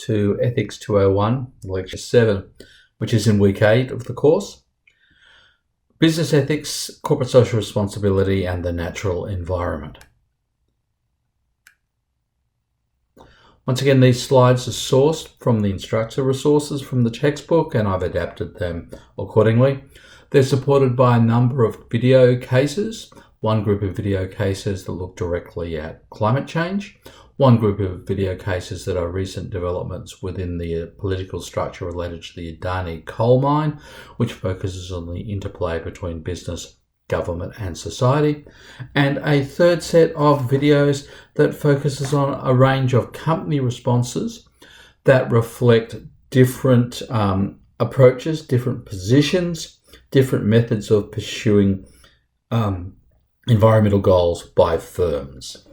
to Ethics 201, Lecture 7, which is in week 8 of the course. Business Ethics, Corporate Social Responsibility and the Natural Environment. Once again, these slides are sourced from the instructor resources from the textbook, and I've adapted them accordingly. They're supported by a number of video cases. One group of video cases that look directly at climate change. One group of video cases that are recent developments within the political structure related to the Adani coal mine, which focuses on the interplay between business, government and society. And a third set of videos that focuses on a range of company responses that reflect different approaches, different positions, different methods of pursuing environmental goals by firms.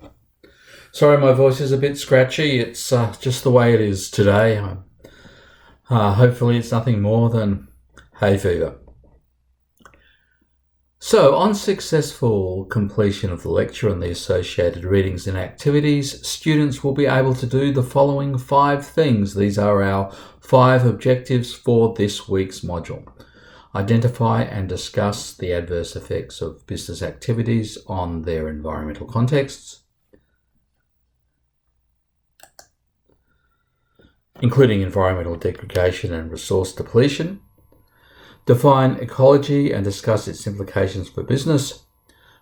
Sorry, my voice is a bit scratchy. It's just the way it is today. Hopefully it's nothing more than hay fever. So, on successful completion of the lecture and the associated readings and activities, students will be able to do the following 5 things. These are our 5 objectives for this week's module. Identify and discuss the adverse effects of business activities on their environmental contexts, including environmental degradation and resource depletion. Define ecology and discuss its implications for business.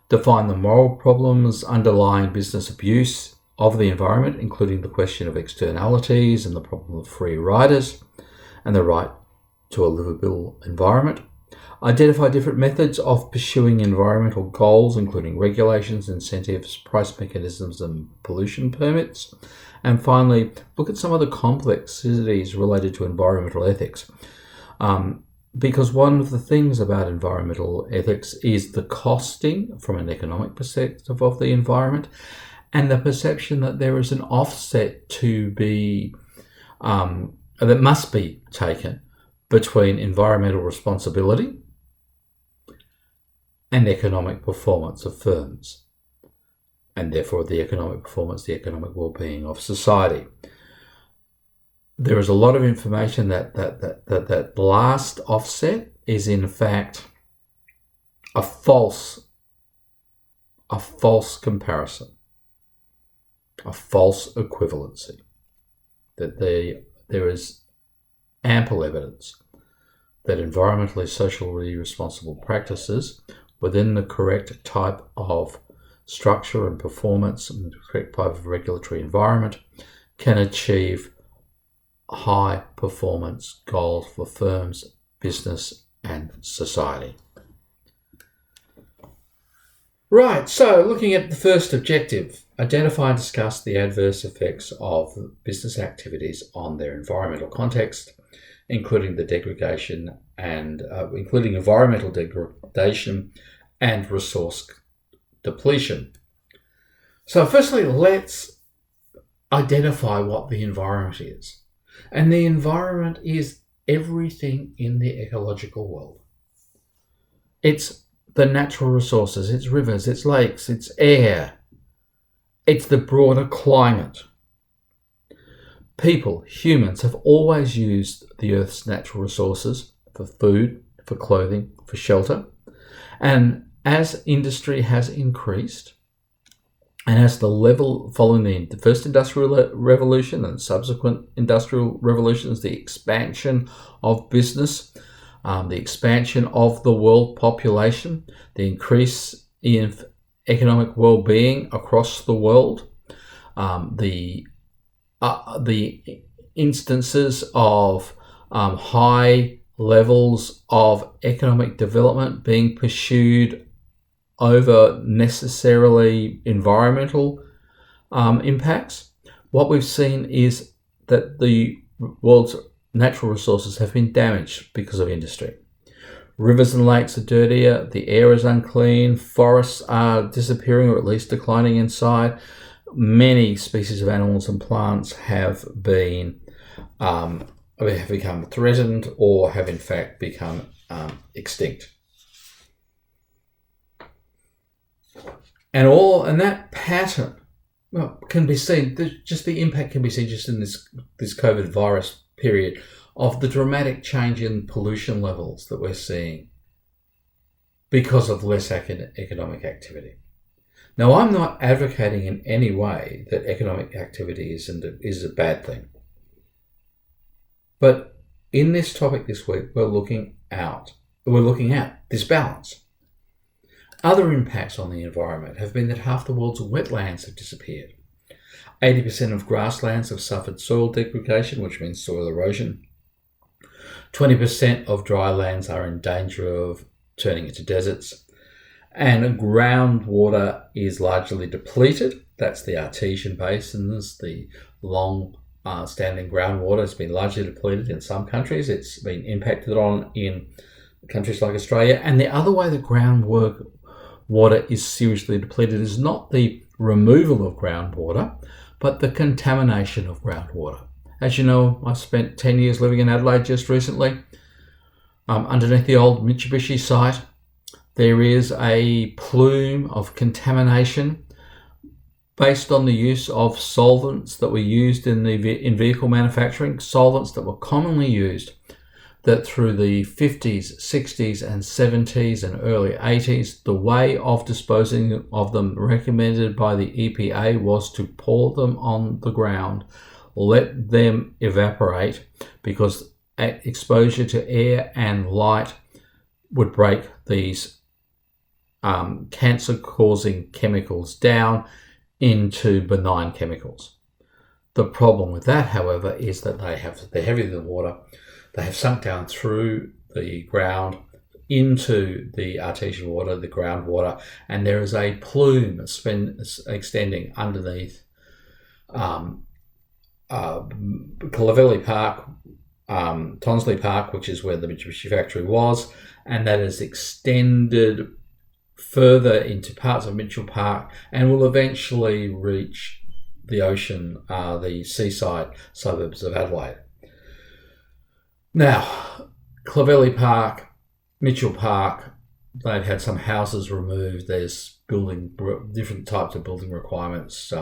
Define the moral problems underlying business abuse of the environment, including the question of externalities and the problem of free riders and the right to a livable environment. Identify different methods of pursuing environmental goals, including regulations, incentives, price mechanisms, and pollution permits. And finally, look at some of the complexities related to environmental ethics. Because one of the things about environmental ethics is the costing from an economic perspective of the environment and the perception that there is an offset to be, that must be taken between environmental responsibility and economic performance of firms, and therefore the economic performance, the economic well-being of society. There is a lot of information that last offset is in fact a false comparison, a false equivalency, that there is ample evidence that environmentally socially responsible practices within the correct type of structure and performance and the correct type of regulatory environment can achieve high performance goals for firms, business and society. Right, so looking at the first objective, identify and discuss the adverse effects of business activities on their environmental context, including the degradation and including environmental degradation and resource depletion. So firstly, let's identify what the environment is. And the environment is everything in the ecological world. It's the natural resources, it's rivers, it's lakes, it's air, it's the broader climate. People, humans, have always used the Earth's natural resources for food, for clothing, for shelter. And as industry has increased, and as the level following the first industrial revolution and subsequent industrial revolutions, the expansion of business, the expansion of the world population, the increase in economic well-being across the world, the instances of high levels of economic development being pursued over necessarily environmental impacts, what we've seen is that the world's natural resources have been damaged because of industry. Rivers and lakes are dirtier, the air is unclean, forests are disappearing or at least declining in size. Many species of animals and plants have become threatened or have in fact become extinct. And that pattern can be seen, just the impact can be seen just in this COVID virus period of the dramatic change in pollution levels that we're seeing because of less economic activity. Now, I'm not advocating in any way that economic activity is a bad thing. But in this topic this week, we're looking at this balance. Other impacts on the environment have been that half the world's wetlands have disappeared. 80% of grasslands have suffered soil degradation, which means soil erosion. 20% of dry lands are in danger of turning into deserts. And groundwater is largely depleted. That's the artesian basins. The long-standing groundwater has been largely depleted in some countries. It's been impacted on in countries like Australia. And the other way the groundwater is seriously depleted is not the removal of groundwater, but the contamination of groundwater. As you know, I spent 10 years living in Adelaide just recently. Underneath the old Mitsubishi site, there is a plume of contamination based on the use of solvents that were used in vehicle manufacturing, solvents that were commonly used that through the 50s, 60s and 70s and early 80s, the way of disposing of them recommended by the EPA was to pour them on the ground, let them evaporate, because exposure to air and light would break these cancer-causing chemicals down into benign chemicals. The problem with that, however, is that they're heavier than water. They have sunk down through the ground into the artesian water, the groundwater, and there is a plume extending underneath Clovelly Park, Tonsley Park, which is where the Mitsubishi factory was, and that is extended further into parts of Mitchell Park and will eventually reach the ocean, the seaside suburbs of Adelaide. Now, Clovelly Park, Mitchell Park, they've had some houses removed. There's different types of building requirements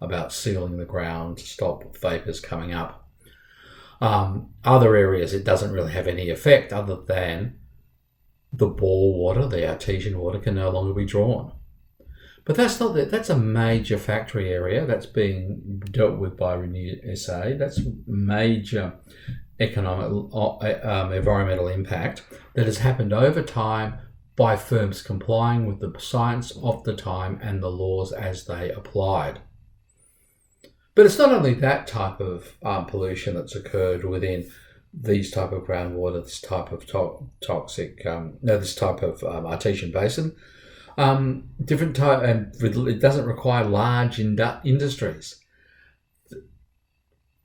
about sealing the ground to stop vapours coming up. Other areas, it doesn't really have any effect other than the bore water, the artesian water, can no longer be drawn. But that's a major factory area that's being dealt with by Renew SA. That's major economic, environmental impact that has happened over time by firms complying with the science of the time and the laws as they applied. But it's not only that type of pollution that's occurred within these type of groundwater, this type of this type of artesian basin. Different type, and it doesn't require large industries.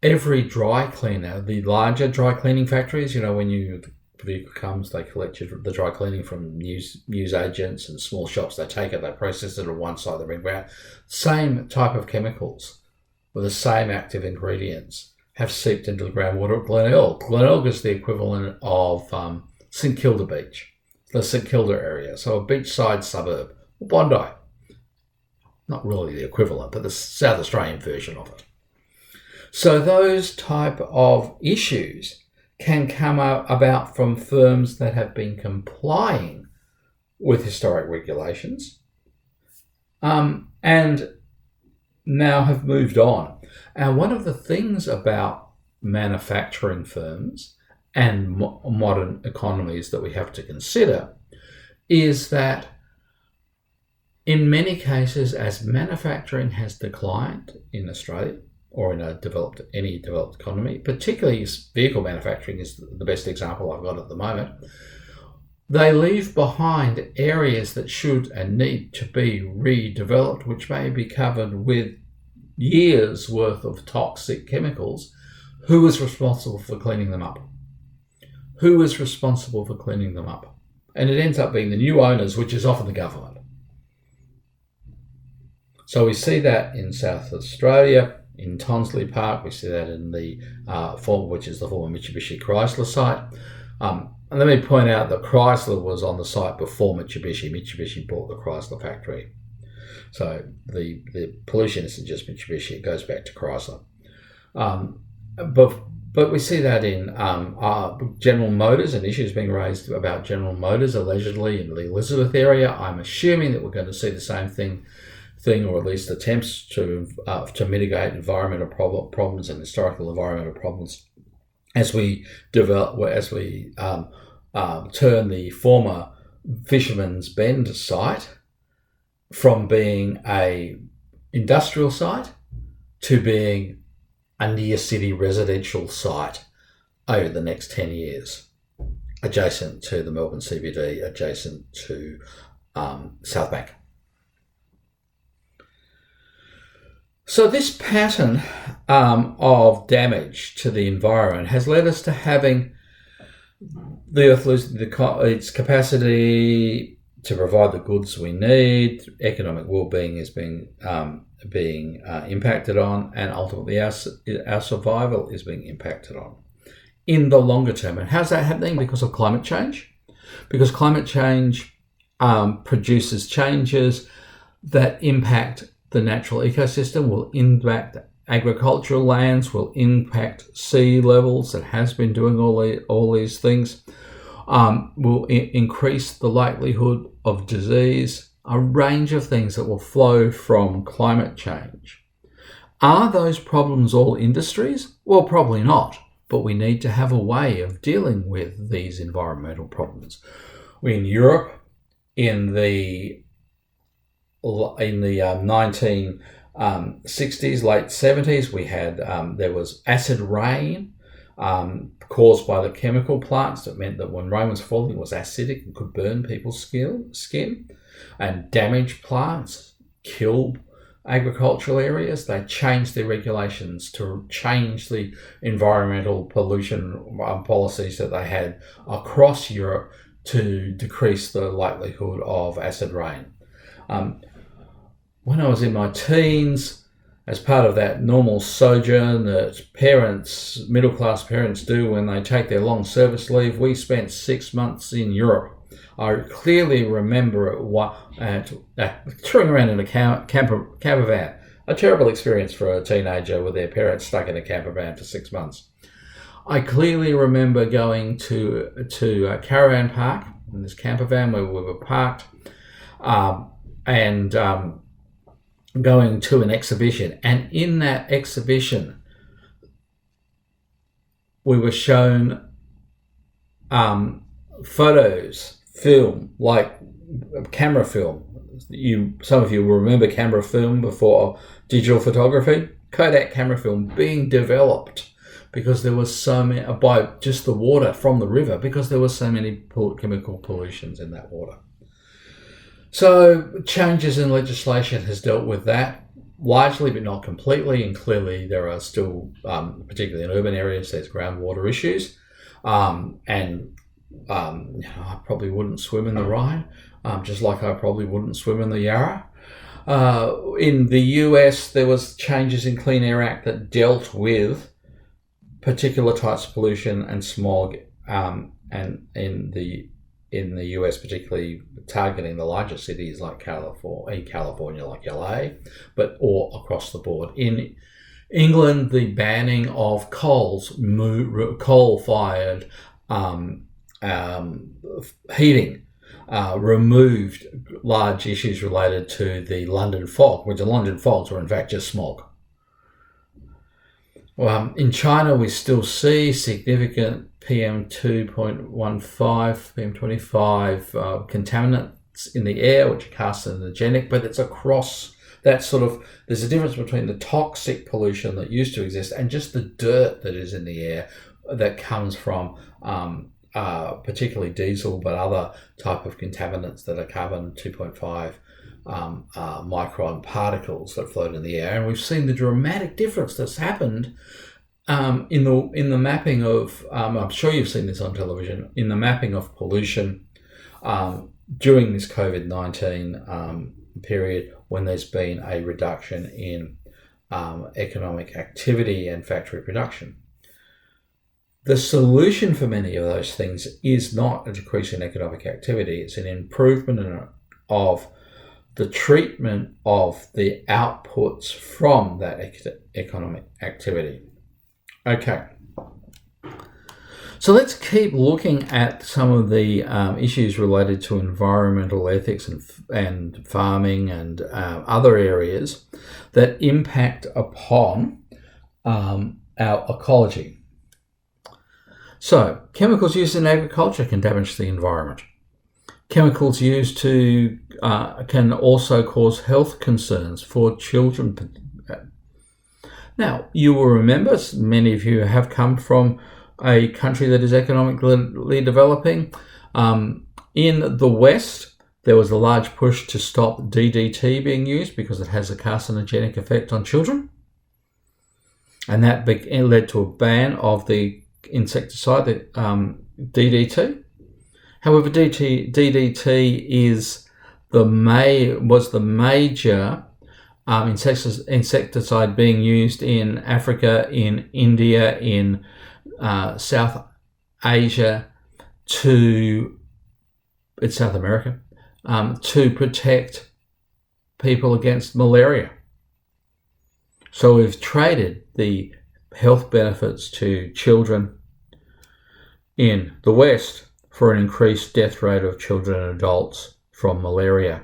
Every dry cleaner, the larger dry cleaning factories, when the vehicle comes, they collect the dry cleaning from news agents and small shops. They take it, they process it on one side, they bring it out. Same type of chemicals with the same active ingredients have seeped into the groundwater at Glenelg. Glenelg is the equivalent of St Kilda Beach, the St Kilda area, so a beachside suburb, Bondi. Not really the equivalent, but the South Australian version of it. So those type of issues can come about from firms that have been complying with historic regulations and now have moved on. And one of the things about manufacturing firms and modern economies that we have to consider is that in many cases, as manufacturing has declined in Australia or in any developed economy, particularly vehicle manufacturing is the best example I've got at the moment, they leave behind areas that should and need to be redeveloped, which may be covered with years worth of toxic chemicals. Who is responsible for cleaning them up? Who is responsible for cleaning them up? And it ends up being the new owners, which is often the government. So we see that in South Australia, in Tonsley Park. We see that in the which is the former Mitsubishi Chrysler site. And let me point out that Chrysler was on the site before Mitsubishi. Mitsubishi bought the Chrysler factory. So the pollution isn't just Mitsubishi; it goes back to Chrysler. But we see that in General Motors and issues being raised about General Motors allegedly in the Elizabeth area. I'm assuming that we're going to see the same thing, or at least attempts to mitigate environmental problems and historical environmental problems as we turn the former Fisherman's Bend site from being a industrial site to being a near city residential site over the next 10 years, adjacent to the Melbourne CBD, adjacent to South Bank. So this pattern of damage to the environment has led us to having the Earth losing its capacity to provide the goods we need. Economic well-being is being impacted on, and ultimately our survival is being impacted on in the longer term. And how's that happening? Because of climate change. Because climate change produces changes that impact the natural ecosystem, will impact agricultural lands, will impact sea levels. It has been doing all these things. Will increase the likelihood of disease, a range of things that will flow from climate change. Are those problems all industries? Well, probably not, but we need to have a way of dealing with these environmental problems. In Europe, in the 1960s, late 70s, we had there was acid rain caused by the chemical plants that meant that when rain was falling, it was acidic and could burn people's skin and damage plants, kill agricultural areas. They changed their regulations to change the environmental pollution policies that they had across Europe to decrease the likelihood of acid rain. When I was in my teens, as part of that normal sojourn that middle-class parents do when they take their long service leave, we spent 6 months in Europe. I clearly remember touring around in a camper van. A terrible experience for a teenager with their parents stuck in a camper van for 6 months. I clearly remember going to a caravan park in this camper van where we were parked, and going to an exhibition. And in that exhibition, we were shown photos, film, like camera film. Some of you will remember camera film before digital photography. Kodak camera film being developed because there was so many, by just the water from the river, because there were so many chemical pollutions in that water. So changes in legislation has dealt with that largely, but not completely. And clearly there are still, particularly in urban areas, there's groundwater issues. I probably wouldn't swim in the Rhine, just like I probably wouldn't swim in the Yarra. In the US, there was changes in Clean Air Act that dealt with particular types of pollution and smog, and in the US, particularly targeting the larger cities like California, like LA, or across the board. In England, the banning of coal-fired heating removed large issues related to the London fog, which the London fogs were in fact just smog. In China, we still see significant PM2.15, PM25 contaminants in the air, which are carcinogenic, but it's across that there's a difference between the toxic pollution that used to exist and just the dirt that is in the air that comes from particularly diesel, but other type of contaminants that are carbon 2.5 micron particles that float in the air. And we've seen the dramatic difference that's happened in the mapping of, I'm sure you've seen this on television, in the mapping of pollution during this COVID-19 period, when there's been a reduction in economic activity and factory production. The solution for many of those things is not a decrease in economic activity, it's an improvement of the treatment of the outputs from that economic activity. Okay. So let's keep looking at some of the issues related to environmental ethics and farming and other areas that impact upon our ecology. So, chemicals used in agriculture can damage the environment. Chemicals used can also cause health concerns for children. Now, you will remember, many of you have come from a country that is economically developing. In the West, there was a large push to stop DDT being used because it has a carcinogenic effect on children. And that led to a ban of the insecticide, DDT. However, DDT was the major insecticide being used in Africa, in India, in South Asia, South America, to protect people against malaria. So we've traded the health benefits to children in the West for an increased death rate of children and adults from malaria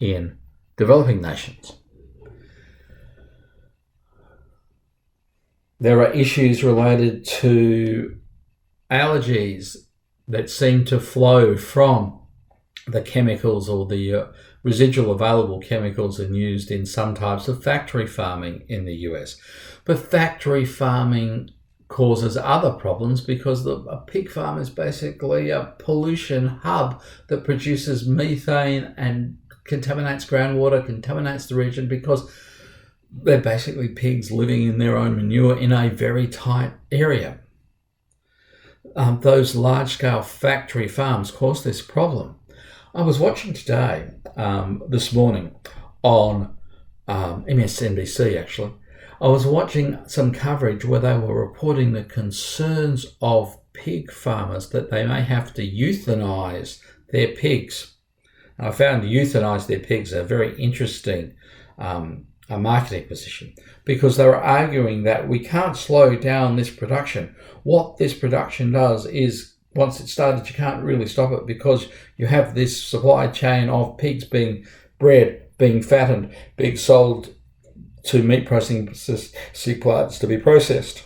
in developing nations. There are issues related to allergies that seem to flow from the chemicals or the residual available chemicals used in some types of factory farming in the US. But factory farming causes other problems because a pig farm is basically a pollution hub that produces methane and contaminates groundwater, contaminates the region, because they're basically pigs living in their own manure in a very tight area. Those large-scale factory farms cause this problem. I was watching today, this morning, on MSNBC actually. I was watching some coverage where they were reporting the concerns of pig farmers that they may have to euthanize their pigs. And I found euthanize their pigs a very interesting a marketing position, because they were arguing that we can't slow down this production. What this production does is, once it's started, you can't really stop it, because you have this supply chain of pigs being bred, being fattened, being sold to meat processing plants to be processed.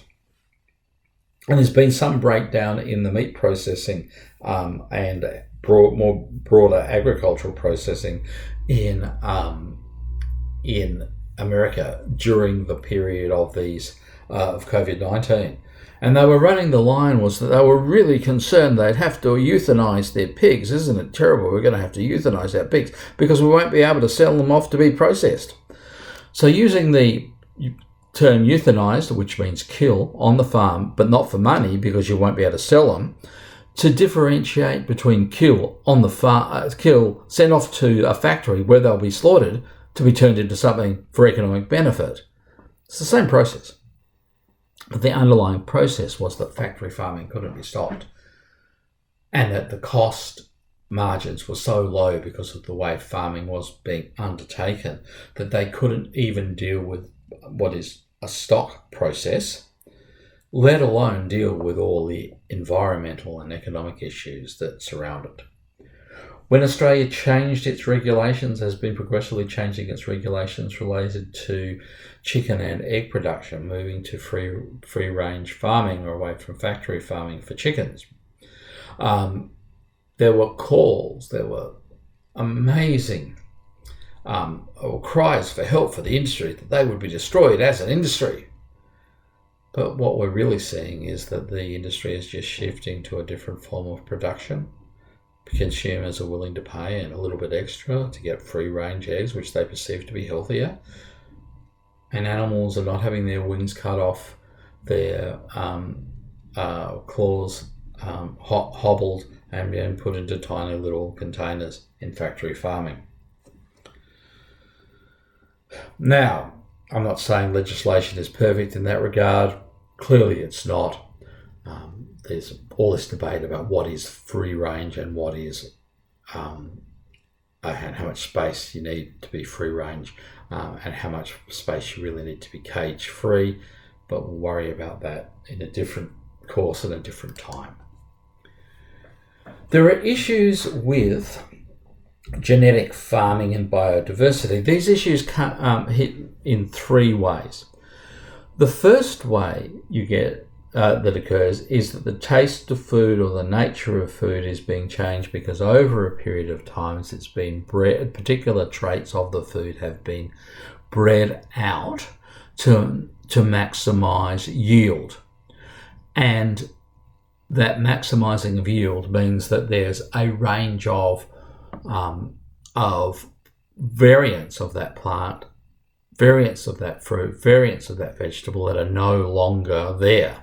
And there's been some breakdown in the meat processing and more broader agricultural processing in America during the period of COVID-19. And they were running the line was that they were really concerned they'd have to euthanize their pigs. Isn't it terrible? We're going to have to euthanize our pigs because we won't be able to sell them off to be processed. So using the term euthanized, which means kill on the farm, but not for money because you won't be able to sell them, to differentiate between kill on the farm, sent off to a factory where they'll be slaughtered to be turned into something for economic benefit. It's the same process. But the underlying process was that factory farming couldn't be stopped, and that the cost margins were so low because of the way farming was being undertaken that they couldn't even deal with what is a stock process, let alone deal with all the environmental and economic issues that surround it. When Australia changed its regulations, has been progressively changing its regulations related to chicken and egg production, moving to free range farming or away from factory farming for chickens. There were calls, there were amazing cries for help for the industry, that they would be destroyed as an industry. But what we're really seeing is that the industry is just shifting to a different form of production. Consumers are willing to pay and a little bit extra to get free range eggs, which they perceive to be healthier. And animals are not having their wings cut off, their claws hobbled and being put into tiny little containers in factory farming. Now, I'm not saying legislation is perfect in that regard. Clearly it's not. There's all this debate about what is free range and what is and how much space you need to be free range, and how much space you really need to be cage free, but we'll worry about that in a different course and a different time. There are issues with genetic farming and biodiversity. These issues hit in three ways. The first way you get that occurs is that the taste of food or the nature of food is being changed because over a period of time it's been bred, particular traits of the food have been bred out to maximize yield. And that maximizing of yield means that there's a range of variants of that plant, variants of that fruit, variants of that vegetable that are no longer there.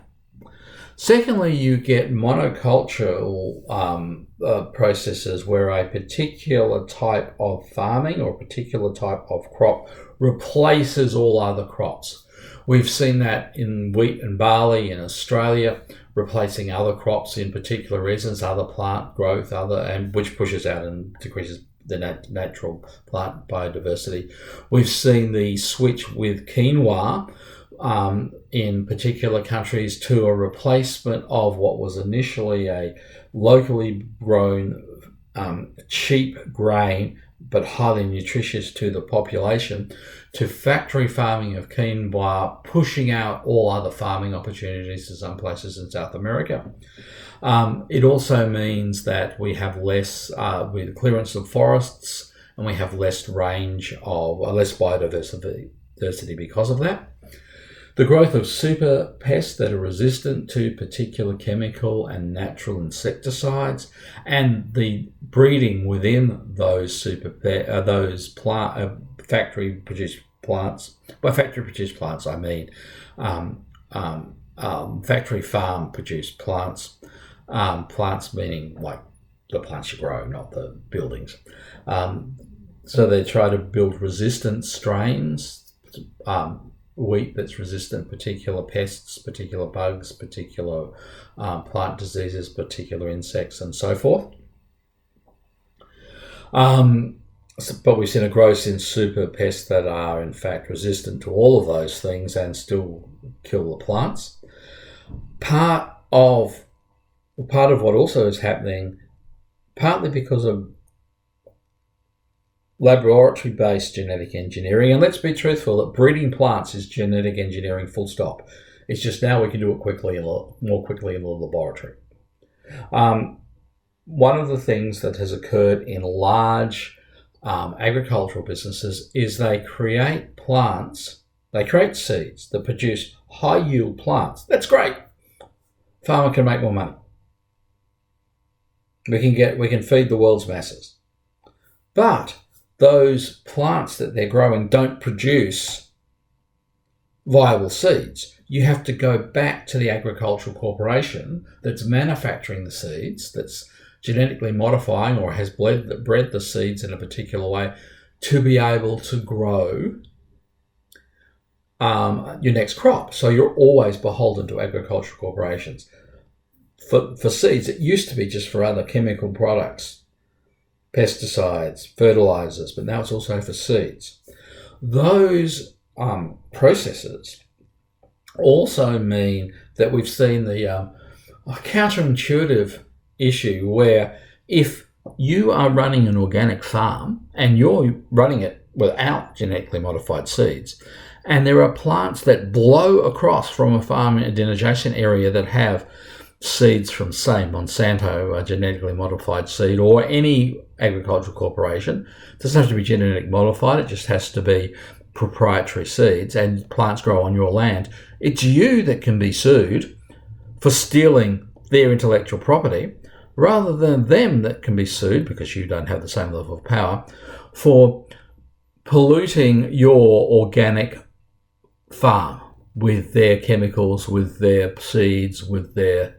Secondly, you get monocultural processes where a particular type of farming or a particular type of crop replaces all other crops. We've seen that in wheat and barley in Australia, replacing other crops in particular regions, other plant growth, and which pushes out and decreases the natural plant biodiversity. We've seen the switch with quinoa in particular countries to a replacement of what was initially a locally grown cheap grain but highly nutritious to the population, to factory farming of quinoa, pushing out all other farming opportunities to some places in South America. It also means that we have less with clearance of forests, and we have less range of less biodiversity because of that. The growth of super pests that are resistant to particular chemical and natural insecticides, and the breeding within those factory-produced plants. By factory-produced plants, I mean factory farm-produced plants. Plants meaning like the plants you grow, not the buildings. So they try to build resistant strains. Wheat that's resistant to particular pests, particular bugs, particular plant diseases, particular insects, and so forth. But we've seen a growth in super pests that are in fact resistant to all of those things and still kill the plants. Part of what also is happening, partly because of laboratory-based genetic engineering, and let's be truthful, that breeding plants is genetic engineering full stop. It's just now we can do it more quickly in the laboratory. One of the things that has occurred in large agricultural businesses is they create seeds that produce high-yield plants. That's great. Farmer can make more money. We can feed the world's masses. But those plants that they're growing don't produce viable seeds. You have to go back to the agricultural corporation that's manufacturing the seeds, that's genetically modifying or has bred the seeds in a particular way to be able to grow your next crop. So you're always beholden to agricultural corporations. For seeds, it used to be just for other chemical products, pesticides, fertilizers, but now it's also for seeds. Those processes also mean that we've seen the counterintuitive issue where if you are running an organic farm and you're running it without genetically modified seeds, and there are plants that blow across from a farm in an adjacent area that have seeds from, say, Monsanto, a genetically modified seed, or any agricultural corporation. It doesn't have to be genetically modified, it just has to be proprietary seeds, and plants grow on your land. It's you that can be sued for stealing their intellectual property, rather than them that can be sued, because you don't have the same level of power, for polluting your organic farm with their chemicals, with their seeds, with their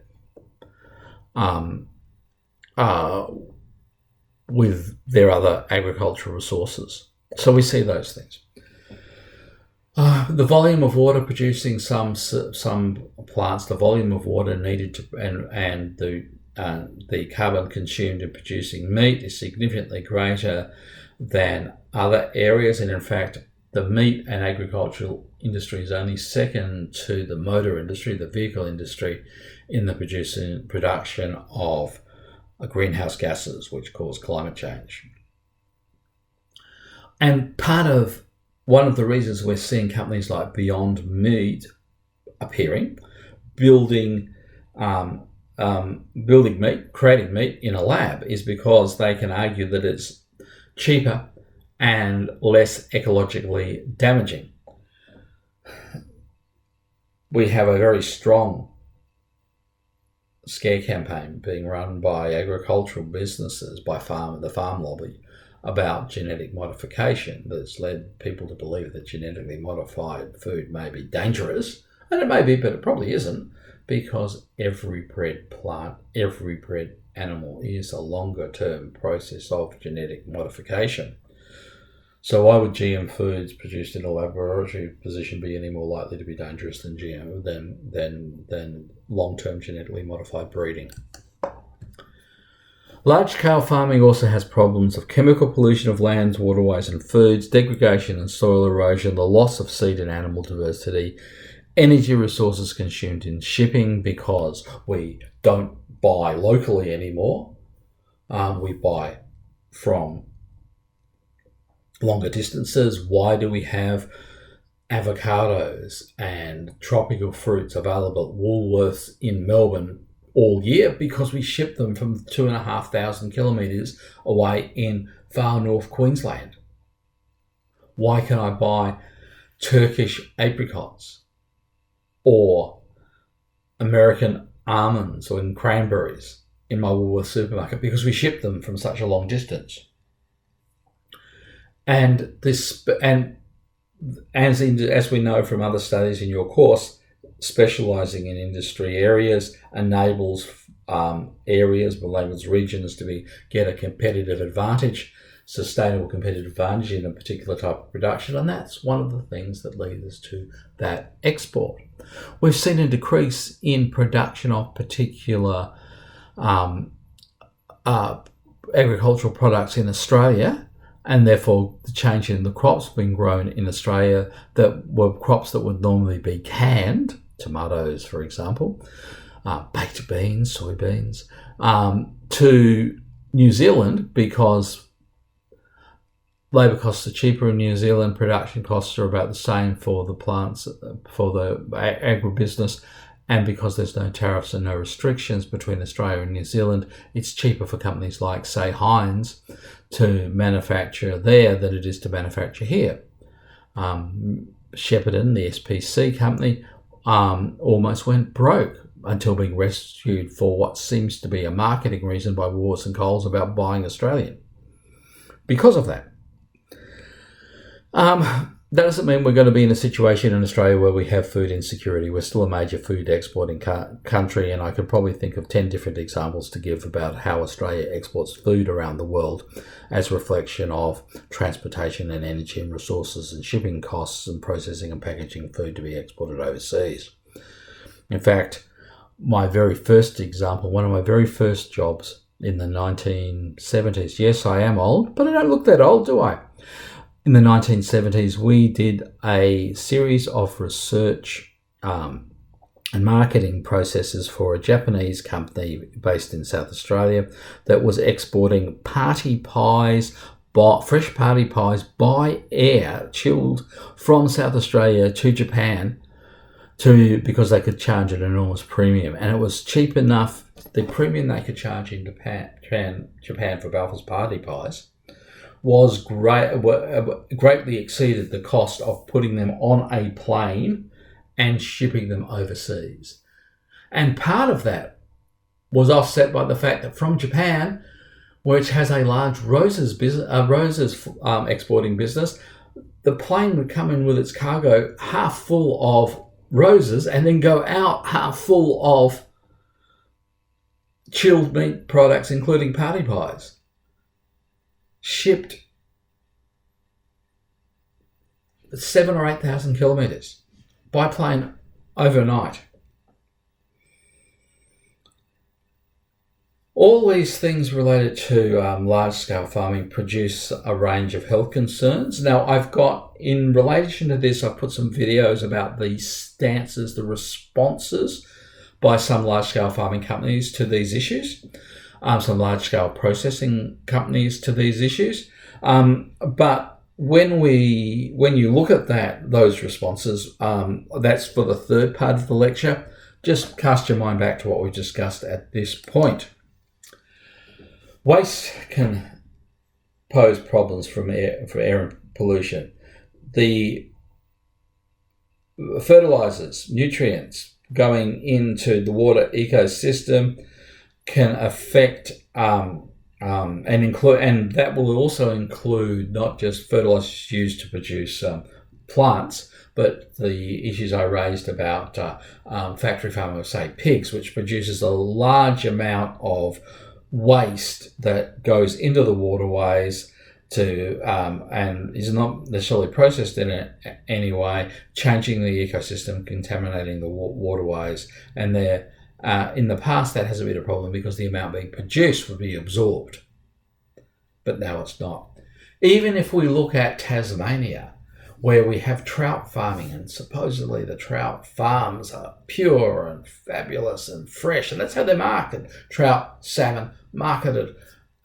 other agricultural resources. So we see those things. The volume of water producing some plants, the volume of water needed to, and the the carbon consumed in producing meat is significantly greater than other areas, and in fact the meat and agricultural industry is only second to the motor industry, the vehicle industry, in the production of greenhouse gases, which cause climate change. And one of the reasons we're seeing companies like Beyond Meat appearing, building meat, creating meat in a lab, is because they can argue that it's cheaper and less ecologically damaging. We have a very strong scare campaign being run by agricultural businesses, by the farm lobby, about genetic modification that's led people to believe that genetically modified food may be dangerous. And it may be, but it probably isn't, because every bred plant, every bred animal is a longer term process of genetic modification. So why would GM foods produced in a laboratory position be any more likely to be dangerous than than long-term genetically modified breeding? Large-scale farming also has problems of chemical pollution of lands, waterways and foods, degradation and soil erosion, the loss of seed and animal diversity, energy resources consumed in shipping because we don't buy locally anymore. We buy from longer distances. Why do we have avocados and tropical fruits available at Woolworths in Melbourne all year? Because we ship them from 2,500 kilometres away in far north Queensland. Why can I buy Turkish apricots or American almonds or cranberries in my Woolworths supermarket? Because we ship them from such a long distance. And as we know from other studies in your course, specialising in industry areas enables regions to get a competitive advantage, sustainable competitive advantage in a particular type of production, and that's one of the things that leads us to that export. We've seen a decrease in production of particular agricultural products in Australia, and therefore the change in the crops being grown in Australia that were crops that would normally be canned, tomatoes for example, baked beans, soybeans, to New Zealand because labour costs are cheaper in New Zealand, production costs are about the same for the plants, for the agribusiness, and because there's no tariffs and no restrictions between Australia and New Zealand, it's cheaper for companies like, say, Heinz to manufacture there than it is to manufacture here. Shepparton, the SPC company, almost went broke until being rescued for what seems to be a marketing reason by Woolworths and Coles about buying Australian. Because of that. That doesn't mean we're going to be in a situation in Australia where we have food insecurity. We're still a major food exporting country, and I could probably think of 10 different examples to give about how Australia exports food around the world as a reflection of transportation and energy and resources and shipping costs and processing and packaging food to be exported overseas. In fact, my very first example, one of my very first jobs in the 1970s, yes, I am old, but I don't look that old, do I? In the 1970s, we did a series of research and marketing processes for a Japanese company based in South Australia that was exporting party pies, fresh party pies by air, chilled from South Australia to Japan, because they could charge an enormous premium. And it was cheap enough, the premium they could charge in Japan for Balfour's party pies was greatly exceeded the cost of putting them on a plane and shipping them overseas. And part of that was offset by the fact that from Japan, which has a large roses exporting business, the plane would come in with its cargo half full of roses and then go out half full of chilled meat products, including party pies, shipped 7,000 or 8,000 kilometres by plane overnight. All these things related to large-scale farming produce a range of health concerns. Now, I've got, in relation to this, I've put some videos about the stances, the responses by some large-scale farming companies to these issues, some large-scale processing companies to these issues. But when you look at those responses, that's for the third part of the lecture. Just cast your mind back to what we discussed at this point. Waste can pose problems for air and pollution. The fertilizers, nutrients going into the water ecosystem can affect and that will also include not just fertilizers used to produce plants, but the issues I raised about factory farming of, say, pigs, which produces a large amount of waste that goes into the waterways and is not necessarily processed in any way, changing the ecosystem, contaminating the waterways. And in the past, that hasn't been a problem because the amount being produced would be absorbed. But now it's not. Even if we look at Tasmania, where we have trout farming, and supposedly the trout farms are pure and fabulous and fresh, and that's how they're marketed. Trout, salmon, marketed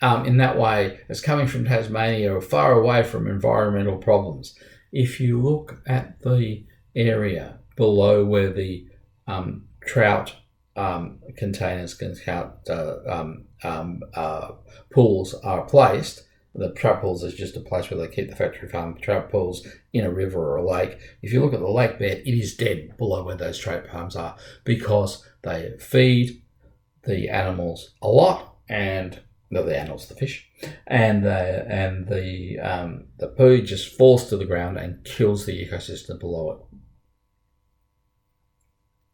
in that way as coming from Tasmania or far away from environmental problems. If you look at the area below where the trout containers, pools are placed, the trout pools is just a place where they keep the factory farm trout pools in a river or a lake. If you look at the lake bed, it is dead below where those trout farms are because they feed the animals a lot, and not the animals, the fish, and the poo just falls to the ground and kills the ecosystem below it.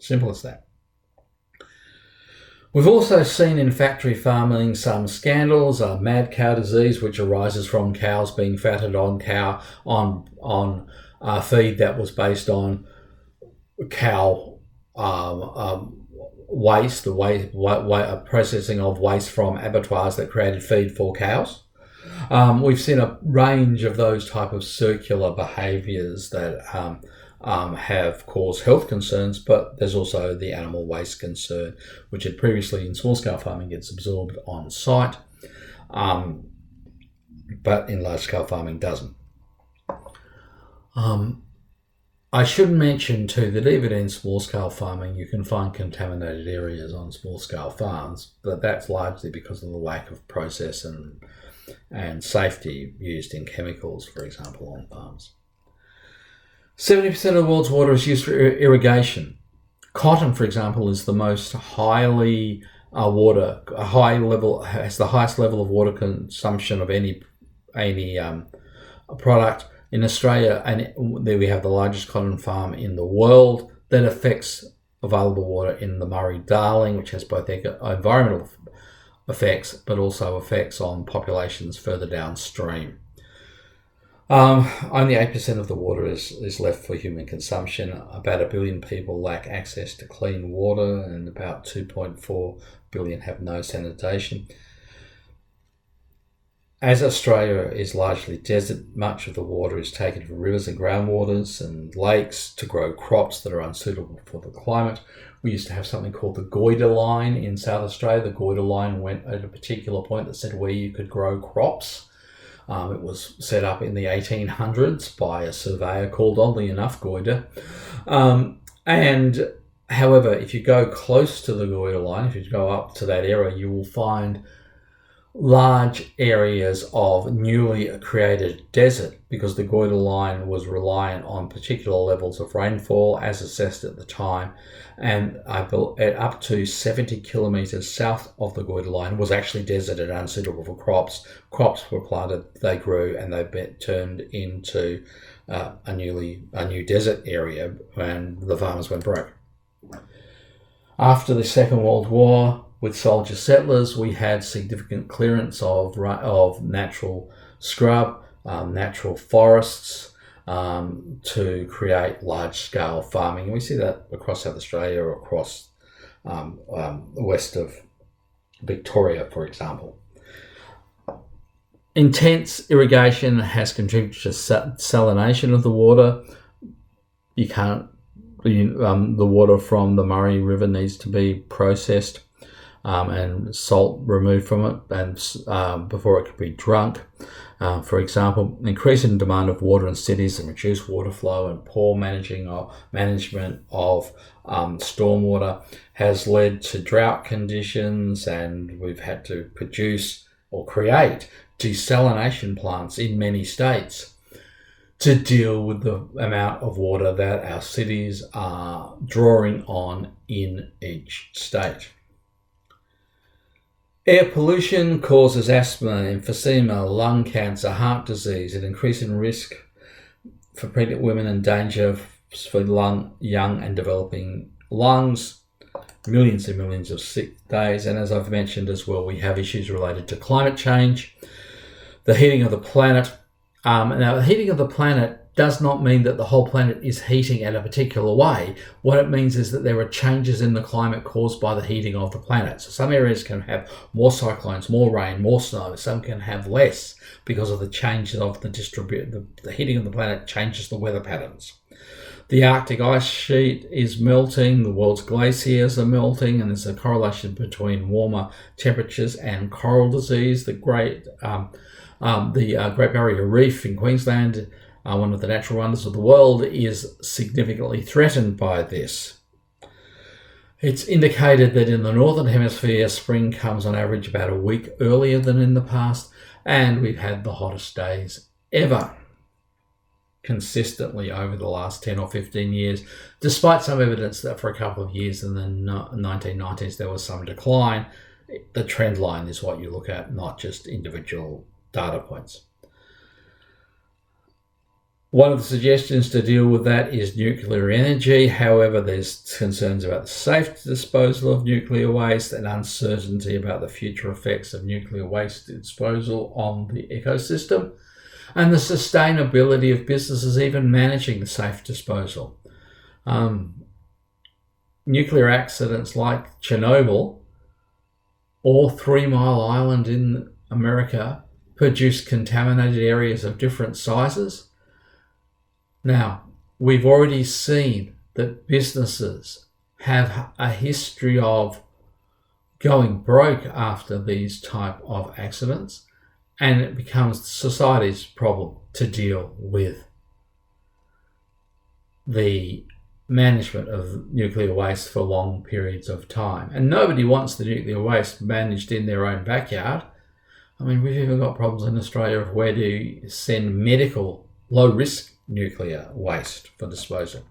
Simple as that. We've also seen in factory farming some scandals, mad cow disease, which arises from cows being fattened on feed that was based on cow waste, processing of waste from abattoirs that created feed for cows. We've seen a range of those type of circular behaviours that have caused health concerns, but there's also the animal waste concern, which had previously in small-scale farming gets absorbed on site, but in large-scale farming doesn't. I should mention too that even in small-scale farming you can find contaminated areas on small-scale farms, but that's largely because of the lack of process and safety used in chemicals, for example, on farms. 70% of the world's water is used for irrigation. Cotton, for example, is the most has the highest level of water consumption of any product in Australia, and there we have the largest cotton farm in the world. That affects available water in the Murray-Darling, which has both environmental effects but also effects on populations further downstream. Only 8% of the water is left for human consumption. About 1 billion people lack access to clean water, and about 2.4 billion have no sanitation. As Australia is largely desert, much of the water is taken from rivers and groundwaters and lakes to grow crops that are unsuitable for the climate. We used to have something called the Goyder line in South Australia. The Goyder line went at a particular point that said where you could grow crops. It was set up in the 1800s by a surveyor called, oddly enough, Goyder. And however, if you go close to the Goyder line, if you go up to that area, you will find large areas of newly created desert because the Goyder line was reliant on particular levels of rainfall as assessed at the time, and up to 70 kilometres south of the Goyder line was actually desert and unsuitable for crops. Crops were planted, they grew, and they turned into a new desert area, and the farmers went broke. After the Second World War, with soldier settlers, we had significant clearance of natural scrub, natural forests to create large-scale farming. And we see that across South Australia or across the west of Victoria, for example. Intense irrigation has contributed to salination of the water. You can't. The water from the Murray River needs to be processed and salt removed from it, and before it can be drunk. For example, increasing demand of water in cities and reduced water flow and poor management of stormwater has led to drought conditions, and we've had to produce or create desalination plants in many states to deal with the amount of water that our cities are drawing on in each state. Air pollution causes asthma, emphysema, lung cancer, heart disease, an increasing risk for pregnant women and danger for young and developing lungs, millions and millions of sick days. And as I've mentioned as well, we have issues related to climate change, the heating of the planet. Now, the heating of the planet does not mean that the whole planet is heating in a particular way. What it means is that there are changes in the climate caused by the heating of the planet. So some areas can have more cyclones, more rain, more snow. Some can have less because of the changes of the heating of the planet changes the weather patterns. The Arctic ice sheet is melting, the world's glaciers are melting, and there's a correlation between warmer temperatures and coral disease. The Great Barrier Reef in Queensland, one of the natural wonders of the world, is significantly threatened by this. It's indicated that in the Northern Hemisphere, spring comes on average about a week earlier than in the past, and we've had the hottest days ever consistently over the last 10 or 15 years, despite some evidence that for a couple of years in the 1990s there was some decline. The trend line is what you look at, not just individual data points. One of the suggestions to deal with that is nuclear energy. However, there's concerns about the safe disposal of nuclear waste and uncertainty about the future effects of nuclear waste disposal on the ecosystem and the sustainability of businesses even managing the safe disposal. Nuclear accidents like Chernobyl or 3 Mile Island in America produce contaminated areas of different sizes. Now, we've already seen that businesses have a history of going broke after these type of accidents, and it becomes society's problem to deal with the management of nuclear waste for long periods of time. And nobody wants the nuclear waste managed in their own backyard. I mean, we've even got problems in Australia of where do you send medical, low-risk nuclear waste for disposal.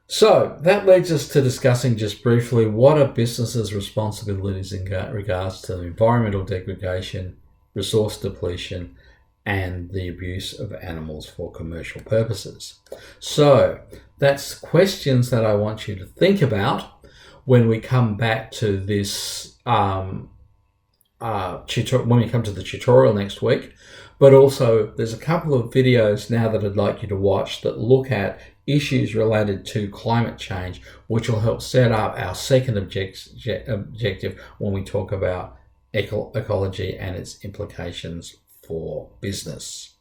So that leads us to discussing just briefly what are businesses' responsibilities in regards to environmental degradation, resource depletion, and the abuse of animals for commercial purposes. So that's questions that I want you to think about when we come back to this when we come to the tutorial next week. But also there's a couple of videos now that I'd like you to watch that look at issues related to climate change, which will help set up our second objective when we talk about ecology and its implications for business.